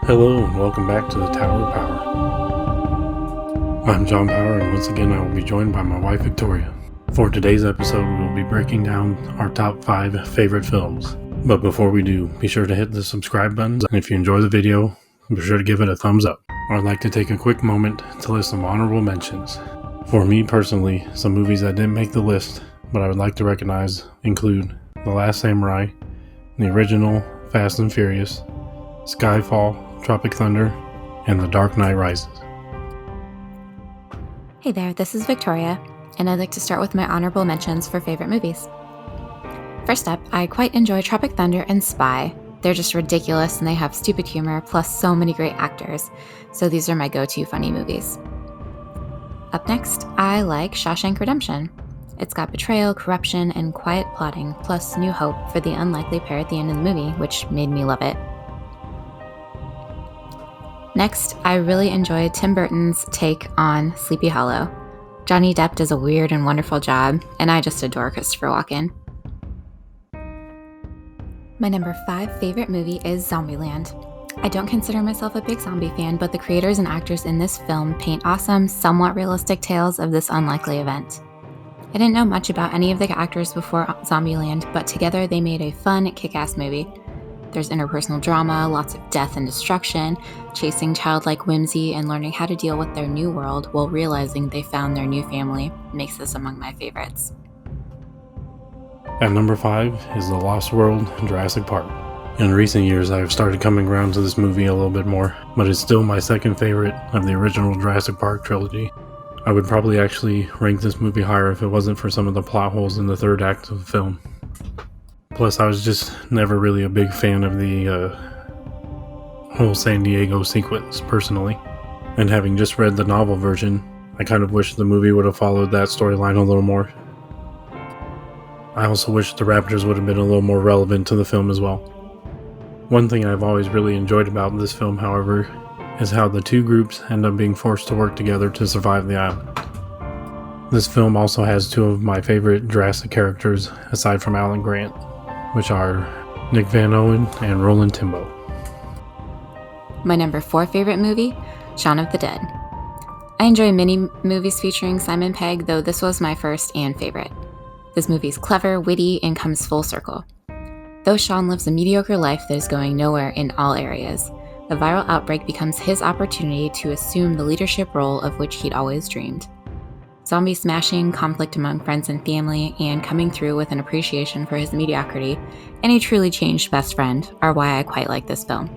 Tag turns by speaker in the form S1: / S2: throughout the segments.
S1: Hello and welcome back to the Tower of Power. I'm John Power, and once again I will be joined by my wife Victoria. For today's episode, we will be breaking down our top 5 favorite films. But before we do, be sure to hit the subscribe button, and if you enjoy the video, be sure to give it a thumbs up. I'd like to take a quick moment to list some honorable mentions. For me personally, some movies that didn't make the list, but I would like to recognize include The Last Samurai, the original Fast and Furious, Skyfall, Tropic Thunder, and The Dark Knight Rises.
S2: Hey there, this is Victoria, and I'd like to start with my honorable mentions for favorite movies. First up, I quite enjoy Tropic Thunder and Spy. They're just ridiculous and they have stupid humor, plus so many great actors, so these are my go-to funny movies. Up next, I like Shawshank Redemption. It's got betrayal, corruption, and quiet plotting, plus new hope for the unlikely pair at the end of the movie, which made me love it. Next, I really enjoyed Tim Burton's take on Sleepy Hollow. Johnny Depp does a weird and wonderful job, and I just adore Christopher Walken. My number 5 favorite movie is Zombieland. I don't consider myself a big zombie fan, but the creators and actors in this film paint awesome, somewhat realistic tales of this unlikely event. I didn't know much about any of the actors before Zombieland, but together they made a fun, kick-ass movie. There's interpersonal drama, lots of death and destruction, chasing childlike whimsy, and learning how to deal with their new world while realizing they found their new family makes this among my favorites.
S1: At number 5 is The Lost World, Jurassic Park. In recent years, I have started coming around to this movie a little bit more, but it's still my second favorite of the original Jurassic Park trilogy. I would probably actually rank this movie higher if it wasn't for some of the plot holes in the third act of the film. Plus, I was just never really a big fan of the whole San Diego sequence, personally. And having just read the novel version, I kind of wish the movie would have followed that storyline a little more. I also wish the Raptors would have been a little more relevant to the film as well. One thing I've always really enjoyed about this film, however, is how the two groups end up being forced to work together to survive the island. This film also has 2 of my favorite Jurassic characters, aside from Alan Grant, which are Nick Van Owen and Roland Timbo.
S2: My number 4 favorite movie, Shaun of the Dead. I enjoy many movies featuring Simon Pegg, though this was my first and favorite. This movie's clever, witty, and comes full circle. Though Shaun lives a mediocre life that is going nowhere in all areas, a viral outbreak becomes his opportunity to assume the leadership role of which he'd always dreamed. Zombie smashing, conflict among friends and family, and coming through with an appreciation for his mediocrity, and a truly changed best friend are why I quite like this film.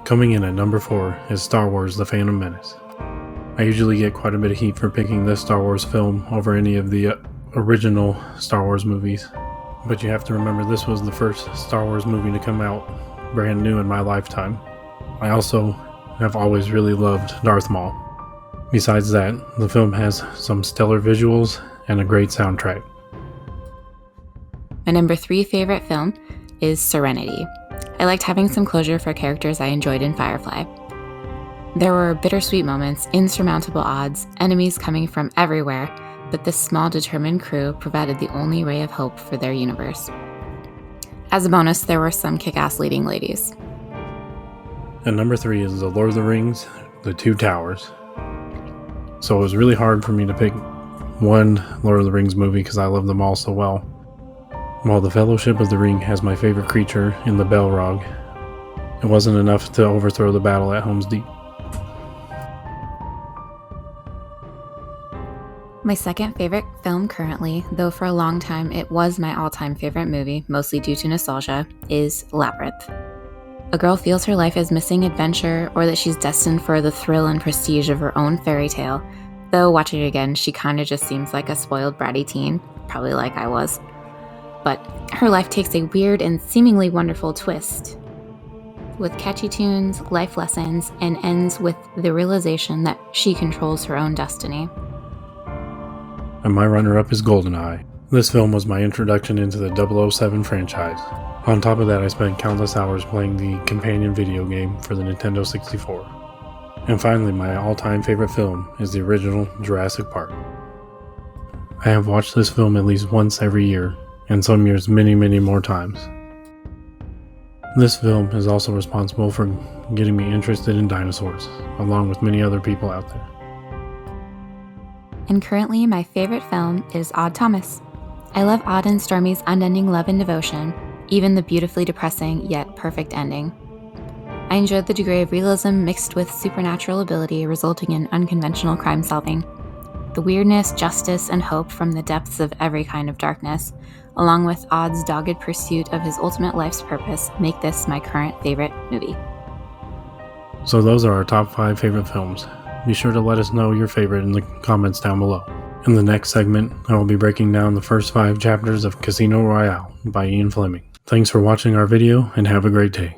S1: Coming in at number 4 is Star Wars: The Phantom Menace. I usually get quite a bit of heat for picking this Star Wars film over any of the original Star Wars movies, but you have to remember this was the first Star Wars movie to come out brand new in my lifetime. I also have always really loved Darth Maul. Besides that, the film has some stellar visuals and a great soundtrack.
S2: My number 3 favorite film is Serenity. I liked having some closure for characters I enjoyed in Firefly. There were bittersweet moments, insurmountable odds, enemies coming from everywhere, but this small, determined crew provided the only ray of hope for their universe. As a bonus, there were some kick-ass leading ladies.
S1: And number 3 is The Lord of the Rings, The Two Towers. So it was really hard for me to pick one Lord of the Rings movie because I love them all so well. While The Fellowship of the Ring has my favorite creature in the Balrog, it wasn't enough to overthrow the battle at Helm's Deep.
S2: My second favorite film currently, though for a long time it was my all-time favorite movie, mostly due to nostalgia, is Labyrinth. A girl feels her life is missing adventure, or that she's destined for the thrill and prestige of her own fairy tale, though watching it again, she kinda just seems like a spoiled bratty teen, probably like I was. But her life takes a weird and seemingly wonderful twist, with catchy tunes, life lessons, and ends with the realization that she controls her own destiny.
S1: And my runner-up is GoldenEye. This film was my introduction into the 007 franchise. On top of that, I spent countless hours playing the companion video game for the Nintendo 64. And finally, my all-time favorite film is the original Jurassic Park. I have watched this film at least once every year, and some years many, many more times. This film is also responsible for getting me interested in dinosaurs, along with many other people out there.
S2: And currently, my favorite film is Odd Thomas. I love Odd and Stormy's unending love and devotion, even the beautifully depressing yet perfect ending. I enjoyed the degree of realism mixed with supernatural ability resulting in unconventional crime solving. The weirdness, justice, and hope from the depths of every kind of darkness, along with Odd's dogged pursuit of his ultimate life's purpose, make this my current favorite movie.
S1: So those are our top 5 favorite films. Be sure to let us know your favorite in the comments down below. In the next segment, I will be breaking down the first 5 chapters of Casino Royale by Ian Fleming. Thanks for watching our video and have a great day.